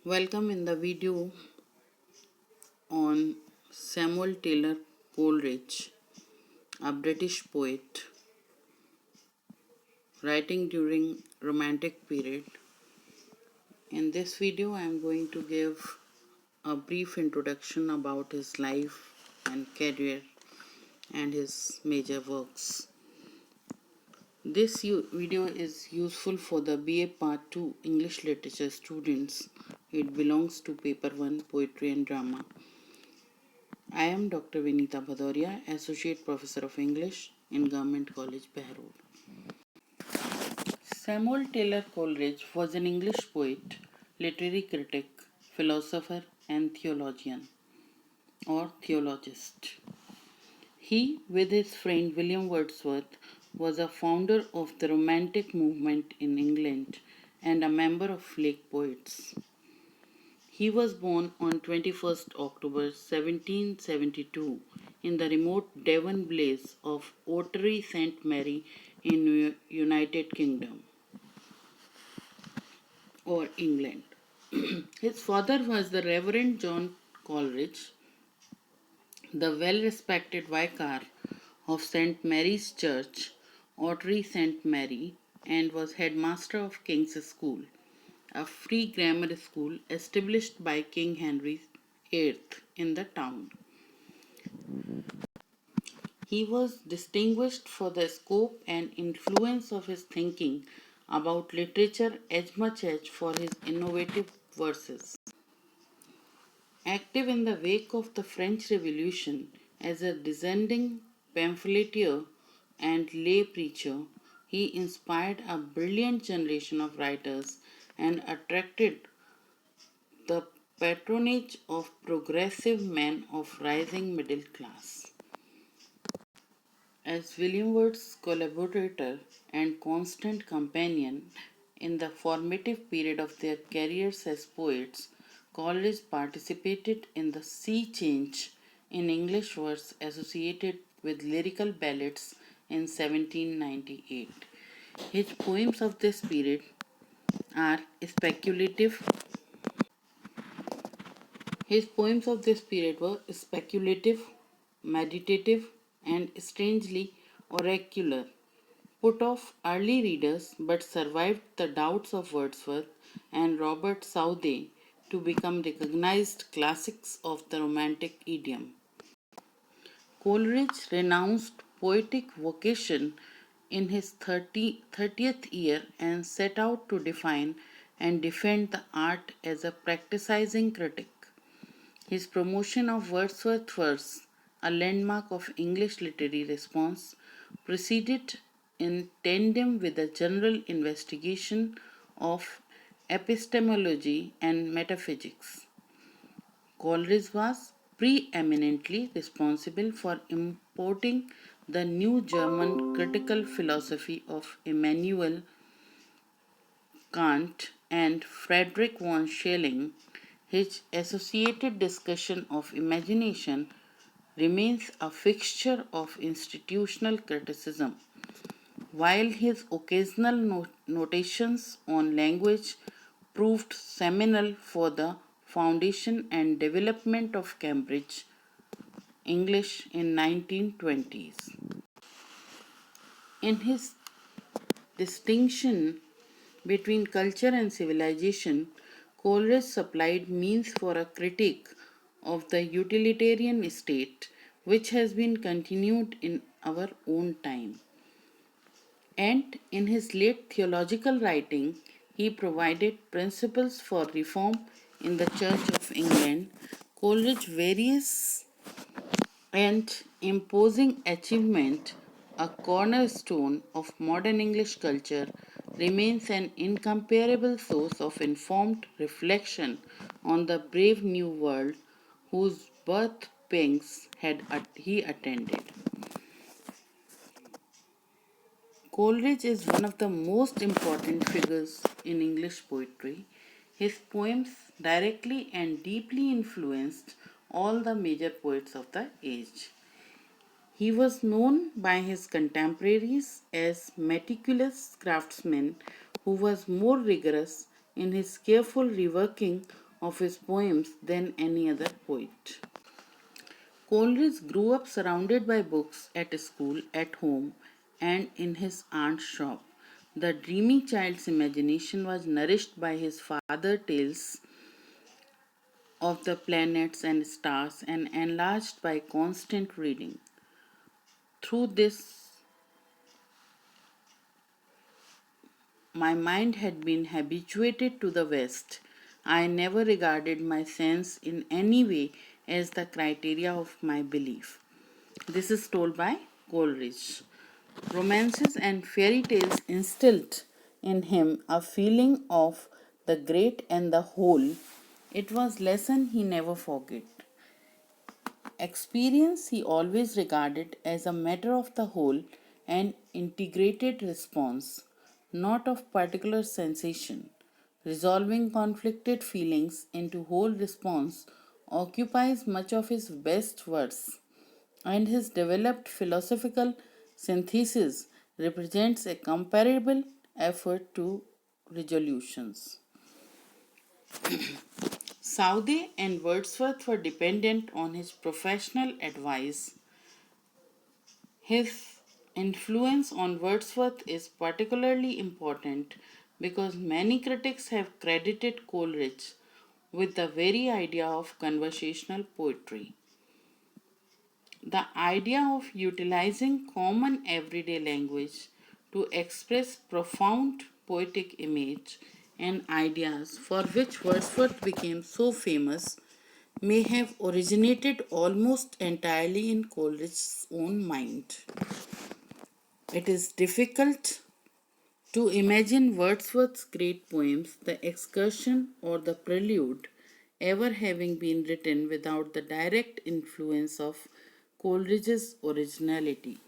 Welcome in the video on Samuel Taylor Coleridge, a British poet writing during Romantic period. In this video, I am going to give a brief introduction about his life and career and his major works. This video is useful for the BA Part 2 English Literature students. It belongs to Paper 1 Poetry and Drama. I am Dr. Vinita Bhadoria, Associate Professor of English in Government College, Behror. Samuel Taylor Coleridge was an English poet, literary critic, philosopher, and theologian or theologist. He, with his friend William Wordsworth, was a founder of the Romantic movement in England and a member of Lake Poets. He was born on 21st October 1772 in the remote Devon Blaze of Ottery St. Mary in United Kingdom or England. His father was the Reverend John Coleridge, the well-respected vicar of St. Mary's Church, Ottery St. Mary, and was headmaster of King's School, a free grammar school established by King Henry VIII in the town. He was distinguished for the scope and influence of his thinking about literature as much as for his innovative verses. Active in the wake of the French Revolution as a dissenting pamphleteer and lay preacher, he inspired a brilliant generation of writers and attracted the patronage of progressive men of rising middle class. As William Words's collaborator and constant companion in the formative period of their careers as poets, Coleridge participated in the sea change in English verse associated with lyrical ballads in 1798. His poems of this period are speculative. His poems of this period were speculative, meditative, and strangely oracular, put off early readers but survived the doubts of Wordsworth and Robert Southey to become recognized classics of the Romantic idiom. Coleridge renounced poetic vocation in his 30th year and set out to define and defend the art as a practicing critic. His promotion of Wordsworth's verse, a landmark of English literary response, proceeded in tandem with a general investigation of epistemology and metaphysics. Coleridge was preeminently responsible for importing the new German critical philosophy of Immanuel Kant and Friedrich von Schelling. His associated discussion of imagination remains a fixture of institutional criticism, while his occasional notations on language proved seminal for the foundation and development of Cambridge English in 1920s. In his distinction between culture and civilization, Coleridge supplied means for a critique of the utilitarian state which has been continued in our own time. And in his late theological writing, he provided principles for reform in the Church of England. Coleridge's various and imposing achievement, a cornerstone of modern English culture, remains an incomparable source of informed reflection on the brave new world whose birth pangs he attended. Coleridge is one of the most important figures in English poetry. His poems directly and deeply influenced all the major poets of the age. He was known by his contemporaries as meticulous craftsman who was more rigorous in his careful reworking of his poems than any other poet. Coleridge grew up surrounded by books at school, at home, and in his aunt's shop. The dreamy child's imagination was nourished by his father's tales of the planets and stars and enlarged by constant reading. Through this, my mind had been habituated to the West. I never regarded my sense in any way as the criteria of my belief. This is told by Coleridge. Romances and fairy tales instilled in him a feeling of the great and the whole. It was lesson he never forgot. Experience he always regarded as a matter of the whole and integrated response, not of particular sensation. Resolving conflicted feelings into whole response occupies much of his best verse, and his developed philosophical synthesis represents a comparable effort to resolutions. Southey and Wordsworth were dependent on his professional advice. His influence on Wordsworth is particularly important because many critics have credited Coleridge with the very idea of conversational poetry. The idea of utilizing common everyday language to express profound poetic image and ideas for which Wordsworth became so famous may have originated almost entirely in Coleridge's own mind. It is difficult to imagine Wordsworth's great poems, The Excursion or The Prelude, ever having been written without the direct influence of Coleridge's originality.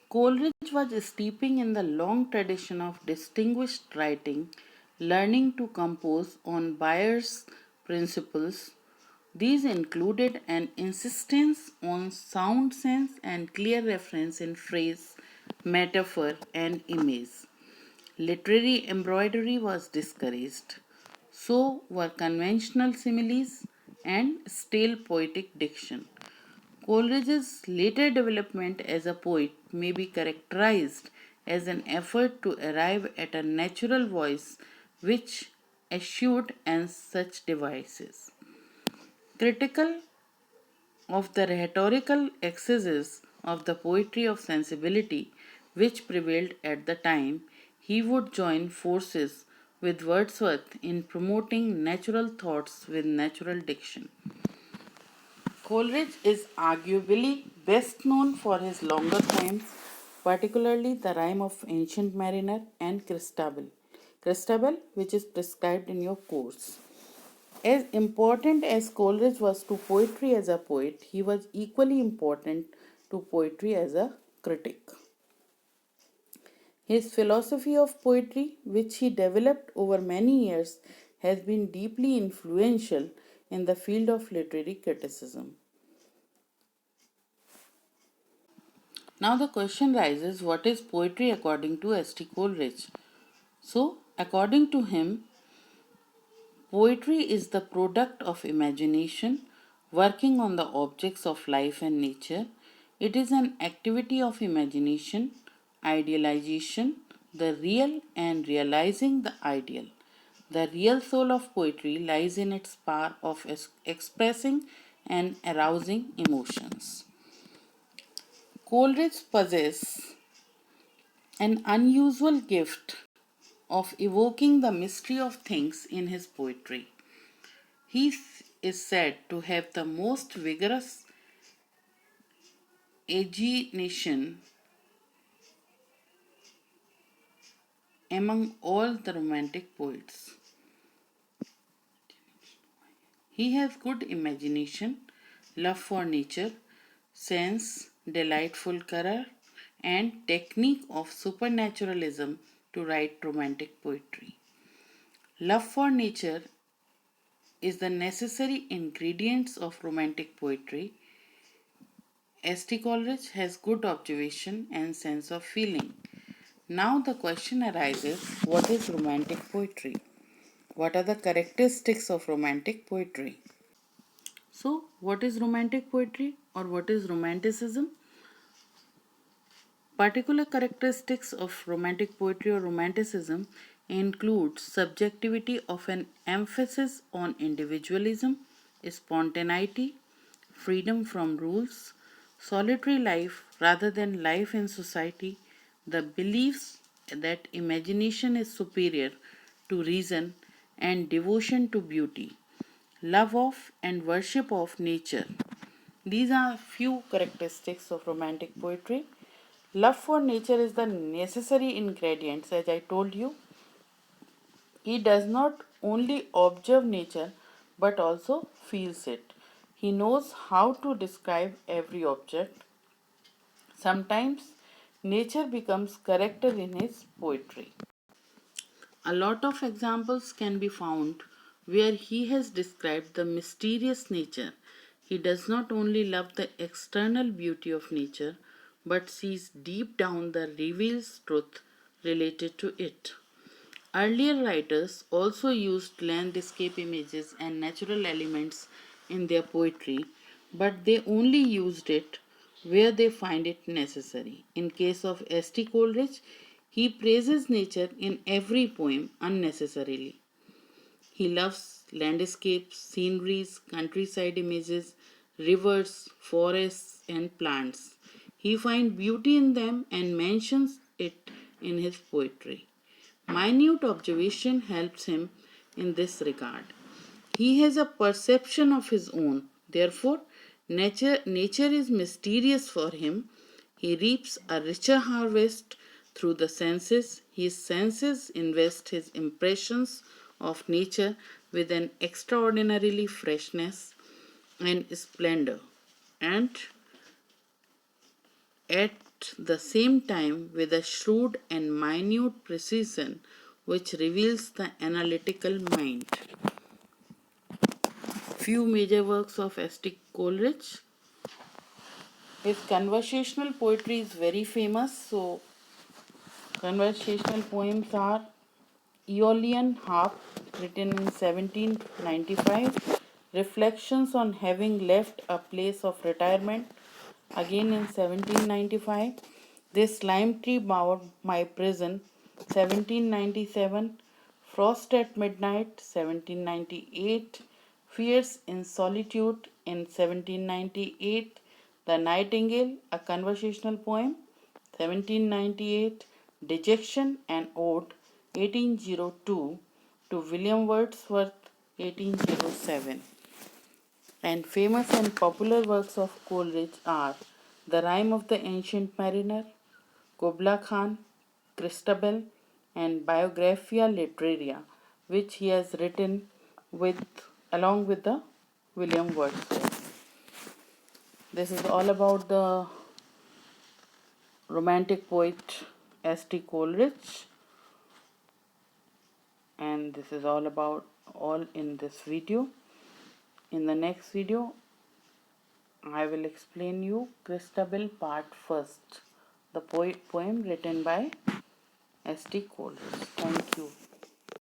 Coleridge was steeping in the long tradition of distinguished writing, learning to compose on Bayer's principles. These included an insistence on sound sense and clear reference in phrase, metaphor, and image. Literary embroidery was discouraged. So were conventional similes and stale poetic diction. Coleridge's later development as a poet may be characterized as an effort to arrive at a natural voice which eschewed and such devices. Critical of the rhetorical excesses of the poetry of sensibility which prevailed at the time, he would join forces with Wordsworth in promoting natural thoughts with natural diction. Coleridge is arguably best known for his longer poems, particularly The Rime of Ancient Mariner and Christabel. Christabel, which is prescribed in your course. As important as Coleridge was to poetry as a poet, he was equally important to poetry as a critic. His philosophy of poetry, which he developed over many years, has been deeply influential in the field of literary criticism. Now the question rises, what is poetry according to S.T. Coleridge? So, according to him, poetry is the product of imagination working on the objects of life and nature. It is an activity of imagination, idealization, the real, and realizing the ideal. The real soul of poetry lies in its power of expressing and arousing emotions. Coleridge possesses an unusual gift of evoking the mystery of things in his poetry. He is said to have the most vigorous imagination among all the romantic poets. He has good imagination, love for nature, sense, delightful color, and technique of supernaturalism to write romantic poetry. Love for nature is the necessary ingredients of romantic poetry. S.T. Coleridge has good observation and sense of feeling. Now the question arises, what is romantic poetry? What are the characteristics of romantic poetry? So, what is romantic poetry or what is romanticism? Particular characteristics of romantic poetry or romanticism include subjectivity of an emphasis on individualism, spontaneity, freedom from rules, solitary life rather than life in society, the beliefs that imagination is superior to reason, and devotion to beauty, love of and worship of nature. These are few characteristics of romantic poetry. Love for nature is the necessary ingredient, as I told you. He does not only observe nature but also feels it. He knows how to describe every object. Sometimes nature becomes character in his poetry. A lot of examples can be found where he has described the mysterious nature. He does not only love the external beauty of nature but sees deep down the reveals truth related to it. Earlier writers also used landscape images and natural elements in their poetry, but they only used it where they find it necessary. In case of S.T. Coleridge, he praises nature in every poem unnecessarily. He loves landscapes, sceneries, countryside images, rivers, forests, and plants. He finds beauty in them and mentions it in his poetry. Minute observation helps him in this regard. He has a perception of his own. Therefore, nature is mysterious for him. He reaps a richer harvest through the senses. His senses invest his impressions of nature with an extraordinarily freshness and splendor. And at the same time with a shrewd and minute precision which reveals the analytical mind. Few major works of S.T. Coleridge. His conversational poetry is very famous. So, conversational poems are Aeolian Harp, written in 1795, Reflections on Having Left a Place of Retirement, again in 1795, This Lime Tree Bowered My Prison, 1797, Frost at Midnight, 1798, Fears in Solitude in 1798, The Nightingale, a conversational poem, 1798, Dejection and Ode, 1802, to William Wordsworth, 1807. And famous and popular works of Coleridge are The Rime of the Ancient Mariner, Kubla Khan, Christabel, and Biographia Literaria, which he has written with along with the William Wordsworth. This is all about the romantic poet S.T. Coleridge, and this is all in this video. In the next video, I will explain you Christabel Part First, the poem written by S.T. Coleridge. Thank you.